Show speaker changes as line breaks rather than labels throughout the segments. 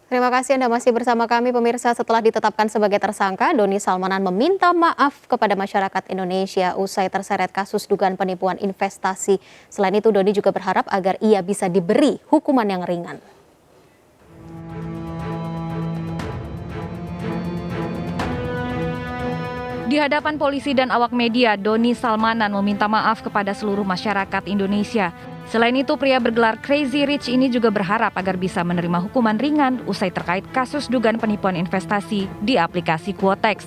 Terima kasih Anda masih bersama kami pemirsa. Setelah ditetapkan sebagai tersangka, Doni Salmanan meminta maaf kepada masyarakat Indonesia usai terseret kasus dugaan penipuan investasi. Selain itu, Doni juga berharap agar ia bisa diberi hukuman yang ringan.
Di hadapan polisi dan awak media, Doni Salmanan meminta maaf kepada seluruh masyarakat Indonesia. Selain itu, pria bergelar Crazy Rich ini juga berharap agar bisa menerima hukuman ringan usai terkait kasus dugaan penipuan investasi di aplikasi Quotex.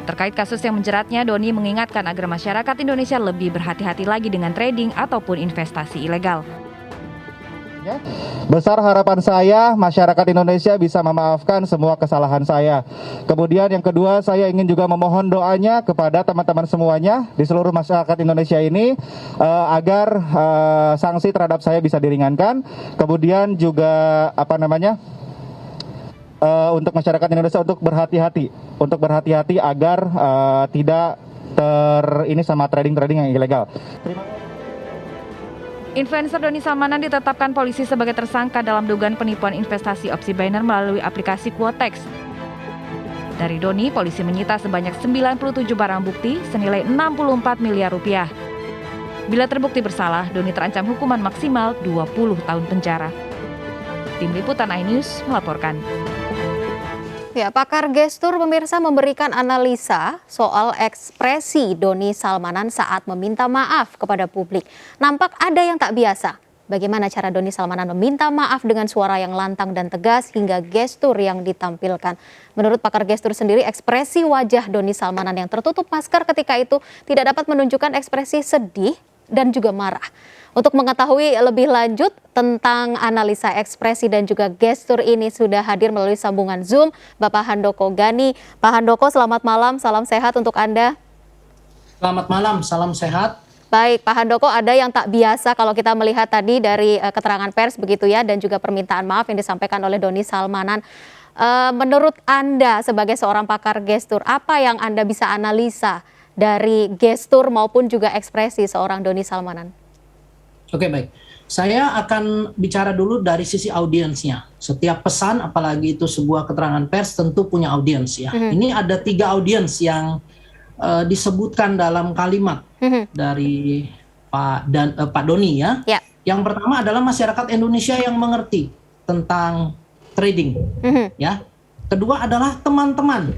Terkait kasus yang menjeratnya, Doni mengingatkan agar masyarakat Indonesia lebih berhati-hati lagi dengan trading ataupun investasi ilegal.
Besar harapan saya masyarakat Indonesia bisa memaafkan semua kesalahan saya. Kemudian yang kedua, saya ingin juga memohon doanya kepada teman-teman semuanya di seluruh masyarakat Indonesia ini agar sanksi terhadap saya bisa diringankan. Kemudian juga untuk masyarakat Indonesia untuk berhati-hati agar tidak sama trading yang ilegal. Terima kasih.
Influencer Doni Salmanan ditetapkan polisi sebagai tersangka dalam dugaan penipuan investasi opsi binary melalui aplikasi Quotex. Dari Doni, polisi menyita sebanyak 97 barang bukti senilai 64 miliar rupiah. Bila terbukti bersalah, Doni terancam hukuman maksimal 20 tahun penjara. Tim Liputan iNews melaporkan.
Ya, pakar gestur pemirsa memberikan analisa soal ekspresi Doni Salmanan saat meminta maaf kepada publik. Nampak ada yang tak biasa. Bagaimana cara Doni Salmanan meminta maaf dengan suara yang lantang dan tegas hingga gestur yang ditampilkan. Menurut pakar gestur sendiri, ekspresi wajah Doni Salmanan yang tertutup masker ketika itu tidak dapat menunjukkan ekspresi sedih dan juga marah. Untuk mengetahui lebih lanjut tentang analisa ekspresi dan juga gestur ini sudah hadir melalui sambungan Zoom Bapak Handoko Gani. Pak Handoko, selamat malam, salam sehat untuk Anda.
Selamat malam, salam sehat.
Baik, Pak Handoko, ada yang tak biasa kalau kita melihat tadi dari keterangan pers begitu ya, dan juga permintaan maaf yang disampaikan oleh Doni Salmanan. Menurut Anda sebagai seorang pakar gestur, apa yang Anda bisa analisa dari gestur maupun juga ekspresi seorang Doni Salmanan?
Oke, baik. Saya akan bicara dulu dari sisi audiensnya. Setiap pesan, apalagi itu sebuah keterangan pers, tentu punya audiens ya. Ini ada 3 audiens yang disebutkan dalam kalimat dari Pak Doni ya. Yang pertama adalah masyarakat Indonesia yang mengerti tentang trading, ya. Kedua adalah teman-teman,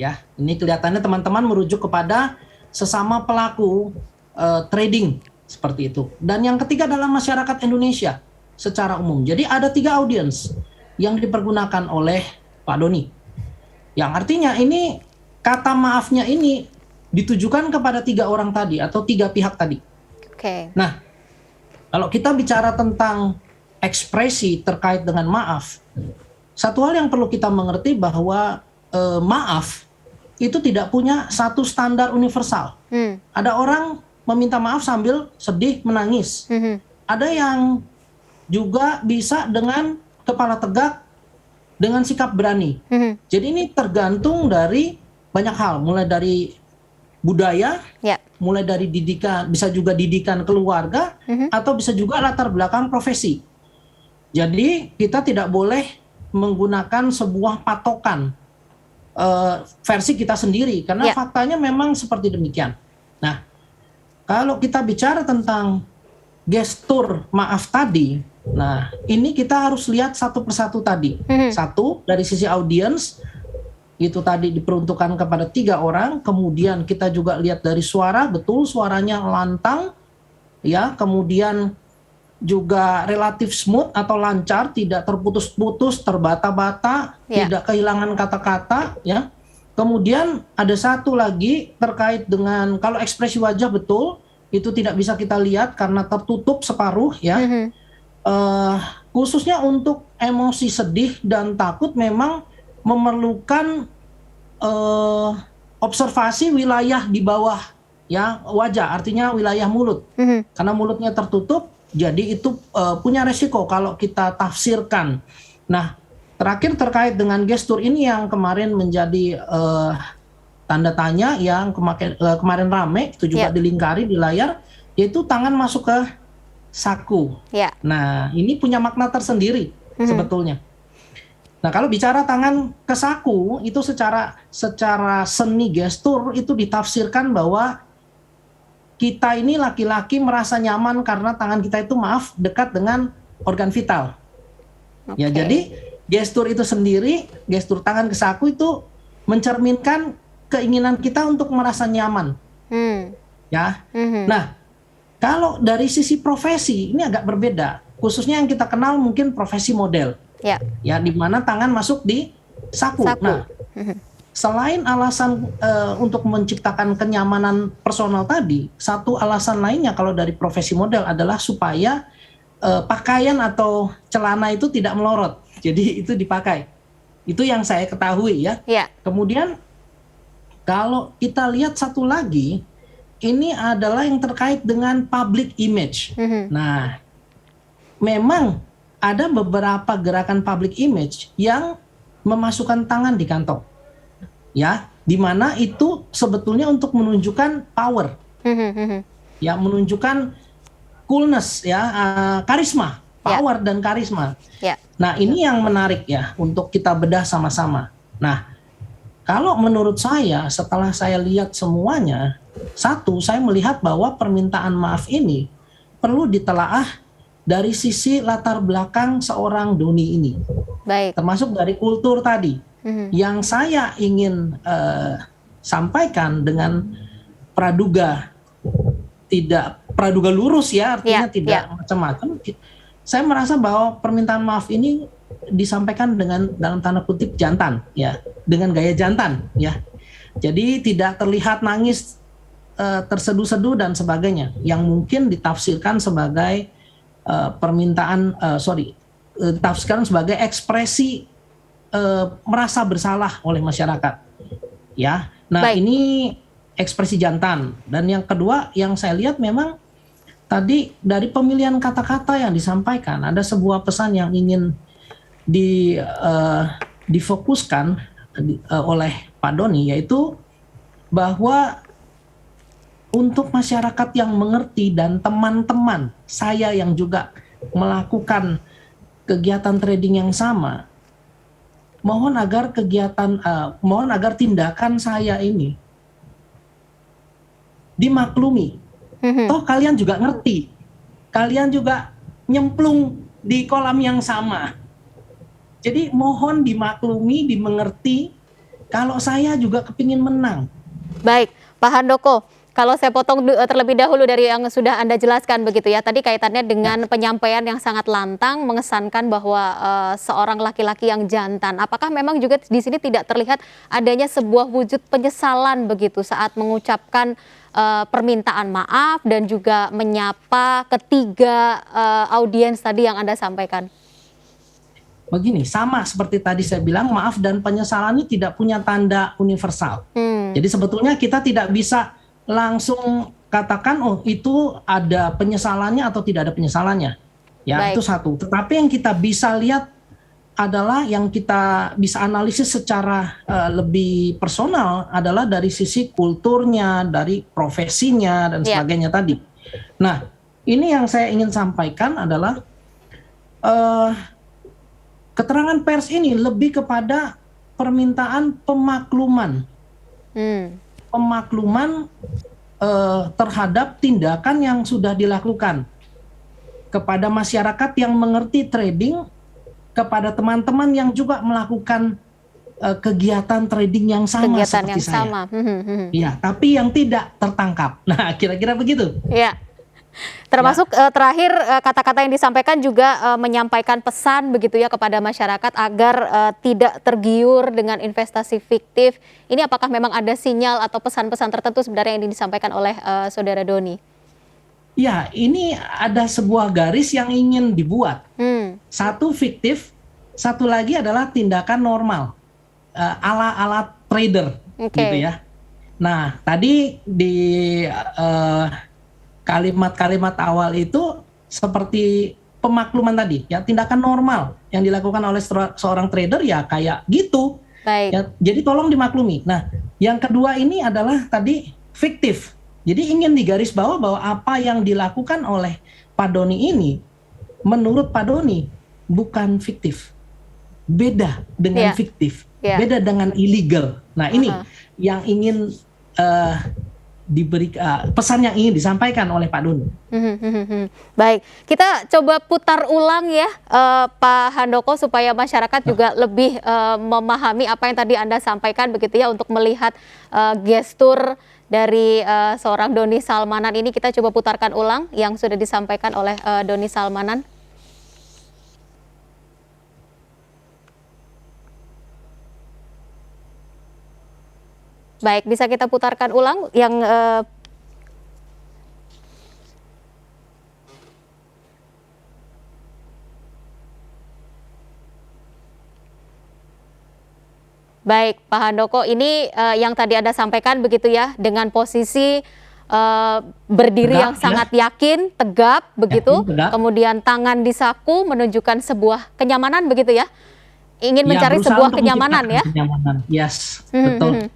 ya. Ini kelihatannya teman-teman merujuk kepada sesama pelaku trading. Seperti itu. Dan yang ketiga adalah masyarakat Indonesia secara umum. Jadi ada 3 audiens yang dipergunakan oleh Pak Doni. Yang artinya ini kata maafnya ini ditujukan kepada 3 orang tadi atau 3 pihak tadi.
Oke.
Nah, kalau kita bicara tentang ekspresi terkait dengan maaf, satu hal yang perlu kita mengerti bahwa maaf itu tidak punya satu standar universal. Ada orang meminta maaf sambil sedih, menangis. Ada yang juga bisa dengan kepala tegak, dengan sikap berani. Jadi ini tergantung dari banyak hal, mulai dari budaya, mulai dari didikan, bisa juga didikan keluarga, atau bisa juga latar belakang profesi. Jadi kita tidak boleh menggunakan sebuah patokan versi kita sendiri, karena faktanya memang seperti demikian. Nah, kalau kita bicara tentang gestur maaf tadi, nah ini kita harus lihat satu persatu tadi. Satu, dari sisi audiens, itu tadi diperuntukkan kepada 3 orang. Kemudian kita juga lihat dari suara, betul suaranya lantang, ya. Kemudian juga relatif smooth atau lancar, tidak terputus-putus, terbata-bata, tidak kehilangan kata-kata, ya. Kemudian ada satu lagi terkait dengan kalau ekspresi wajah betul itu tidak bisa kita lihat karena tertutup separuh ya. Khususnya untuk emosi sedih dan takut memang memerlukan observasi wilayah di bawah ya wajah, artinya wilayah mulut. Karena mulutnya tertutup, jadi itu punya resiko kalau kita tafsirkan. Nah, terakhir terkait dengan gestur ini yang kemarin menjadi tanda tanya yang kemarin rame, itu juga dilingkari di layar, yaitu tangan masuk ke saku. Nah, ini punya makna tersendiri sebetulnya. Nah, kalau bicara tangan ke saku itu secara seni gestur itu ditafsirkan bahwa kita ini laki-laki merasa nyaman karena tangan kita itu dekat dengan organ vital. Ya,
Oke.
jadi gestur itu sendiri, gestur tangan ke saku itu mencerminkan keinginan kita untuk merasa nyaman,
Hmm.
ya.
Mhm.
Nah, kalau dari sisi profesi ini agak berbeda, khususnya yang kita kenal mungkin profesi model,
Ya,
ya, di mana tangan masuk di saku.
saku.
Nah,
Mhm.
selain alasan untuk menciptakan kenyamanan personal tadi, satu alasan lainnya kalau dari profesi model adalah supaya pakaian atau celana itu tidak melorot. Jadi itu dipakai. Itu yang saya ketahui ya.
Ya.
Kemudian kalau kita lihat satu lagi, ini adalah yang terkait dengan public image.
Mhm.
Nah, memang ada beberapa gerakan public image yang memasukkan tangan di kantong. Ya, di mana itu sebetulnya untuk menunjukkan power,
Mhm, mhm.
ya, menunjukkan coolness, ya, karisma,
Ya.
power dan karisma.
Ya.
Nah, ini yang menarik ya untuk kita bedah sama-sama. Nah, kalau menurut saya setelah saya lihat semuanya, satu, saya melihat bahwa permintaan maaf ini perlu ditelaah dari sisi latar belakang seorang Doni ini,
Baik.
termasuk dari kultur tadi.
Mhm.
Yang saya ingin sampaikan dengan praduga lurus ya, artinya
Ya,
tidak
ya.
macam-macam. Saya merasa bahwa permintaan maaf ini disampaikan dengan dalam tanda kutip jantan, ya, dengan gaya jantan, ya. Jadi tidak terlihat nangis, terseduh-seduh dan sebagainya, yang mungkin ditafsirkan sebagai ditafsirkan sebagai ekspresi merasa bersalah oleh masyarakat, ya. Nah,
Baik.
ini ekspresi jantan. Dan yang kedua yang saya lihat memang tadi dari pemilihan kata-kata yang disampaikan ada sebuah pesan yang ingin difokuskan oleh Pak Doni, yaitu bahwa untuk masyarakat yang mengerti dan teman-teman saya yang juga melakukan kegiatan trading yang sama, mohon agar tindakan saya ini dimaklumi.
Mhm.
Toh kalian juga ngerti, kalian juga nyemplung di kolam yang sama. Jadi mohon dimaklumi, dimengerti, kalau saya juga kepingin menang.
Baik, Pak Handoko, kalau saya potong terlebih dahulu dari yang sudah Anda jelaskan begitu ya. Tadi kaitannya dengan penyampaian yang sangat lantang, mengesankan bahwa seorang laki-laki yang jantan. Apakah memang juga di sini tidak terlihat adanya sebuah wujud penyesalan begitu saat mengucapkan permintaan maaf dan juga menyapa ketiga audiens tadi yang Anda sampaikan?
Begini, sama seperti tadi saya bilang, maaf dan penyesalan ini tidak punya tanda universal. Jadi sebetulnya kita tidak bisa langsung katakan, oh itu ada penyesalannya atau tidak ada penyesalannya. Ya,
Baik.
itu satu. Tetapi yang kita bisa lihat adalah yang kita bisa analisis secara lebih personal adalah dari sisi kulturnya, dari profesinya dan
Ya.
sebagainya tadi. Nah, ini yang saya ingin sampaikan adalah keterangan pers ini lebih kepada permintaan pemakluman. Pemakluman terhadap tindakan yang sudah dilakukan kepada masyarakat yang mengerti trading, kepada teman-teman yang juga melakukan kegiatan trading yang sama
Kegiatan
seperti
yang
saya.
sama.
Ya, tapi yang tidak tertangkap. Nah, kira-kira begitu.
Ya. Termasuk terakhir kata-kata yang disampaikan juga menyampaikan pesan begitu ya kepada masyarakat agar tidak tergiur dengan investasi fiktif. Ini apakah memang ada sinyal atau pesan-pesan tertentu sebenarnya yang disampaikan oleh Saudara Doni?
Ya, ini ada sebuah garis yang ingin dibuat. Satu fiktif, satu lagi adalah tindakan normal, ala trader, gitu ya. Nah, tadi di kalimat-kalimat awal itu seperti pemakluman tadi, ya, tindakan normal yang dilakukan oleh seorang trader ya kayak gitu.
Baik.
Ya, jadi tolong dimaklumi. Nah, yang kedua ini adalah tadi fiktif. Jadi ingin digaris bahwa apa yang dilakukan oleh Pak Doni ini, menurut Pak Doni bukan fiktif. beda dengan
Iya.
fiktif,
Iya.
beda dengan illegal. Nah ini yang ingin diberi pesan yang ingin disampaikan oleh Pak Doni.
Baik, kita coba putar ulang ya, Pak Handoko, supaya masyarakat juga lebih memahami apa yang tadi Anda sampaikan begitu ya, untuk melihat gestur dari seorang Doni Salmanan ini. Kita coba putarkan ulang yang sudah disampaikan oleh Doni Salmanan. Baik, bisa kita putarkan ulang yang baik, Pak Handoko, ini yang tadi Anda sampaikan begitu ya, dengan posisi berdiri
Tegak,
yang
ya.
sangat yakin, tegap begitu,
tegak.
kemudian tangan di saku menunjukkan sebuah kenyamanan begitu ya, ingin mencari
berusaha
sebuah
untuk
kenyamanan ya.
menciptakan kenyamanan. Yes, betul.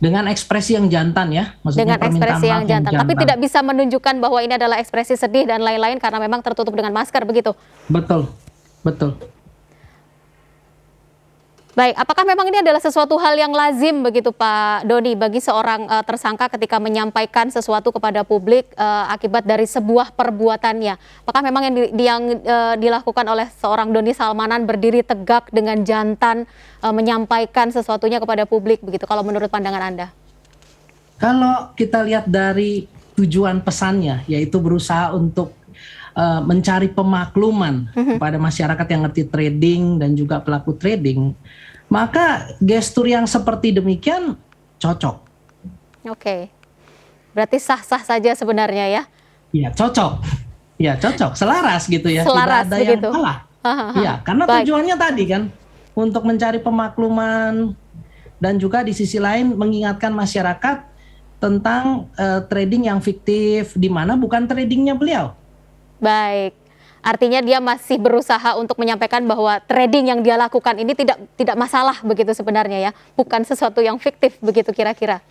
Dengan ekspresi yang jantan ya, maksudnya
Dengan
permintaan
ekspresi yang
maaf
jantan, tapi tidak bisa menunjukkan bahwa ini adalah ekspresi sedih dan lain-lain karena memang tertutup dengan masker begitu.
Betul, betul.
Baik, apakah memang ini adalah sesuatu hal yang lazim begitu Pak Doni bagi seorang tersangka ketika menyampaikan sesuatu kepada publik akibat dari sebuah perbuatannya? Apakah memang yang dilakukan oleh seorang Doni Salmanan berdiri tegak dengan jantan menyampaikan sesuatunya kepada publik begitu, kalau menurut pandangan Anda?
Kalau kita lihat dari tujuan pesannya, yaitu berusaha untuk mencari pemakluman kepada masyarakat yang ngerti trading dan juga pelaku trading, maka gestur yang seperti demikian cocok.
Oke, berarti sah-sah saja sebenarnya ya?
Ya cocok, ya cocok, selaras gitu ya,
Selaras
tidak ada
begitu.
yang salah. Ya, karena
Baik.
tujuannya tadi kan untuk mencari pemakluman dan juga di sisi lain mengingatkan masyarakat tentang trading yang fiktif, di mana bukan tradingnya beliau.
Baik, artinya dia masih berusaha untuk menyampaikan bahwa trading yang dia lakukan ini tidak masalah begitu sebenarnya ya, bukan sesuatu yang fiktif begitu kira-kira.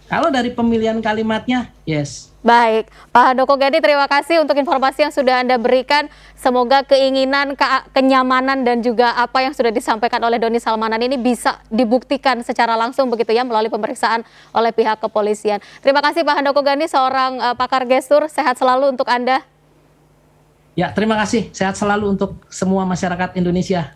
Kalau dari pemilihan kalimatnya, yes.
Baik, Pak Handoko Gani, terima kasih untuk informasi yang sudah Anda berikan. Semoga keinginan, kenyamanan dan juga apa yang sudah disampaikan oleh Doni Salmanan ini bisa dibuktikan secara langsung begitu ya, melalui pemeriksaan oleh pihak kepolisian. Terima kasih Pak Handoko Gani, seorang pakar gestur. Sehat selalu untuk Anda.
Ya, terima kasih. Sehat selalu untuk semua masyarakat Indonesia.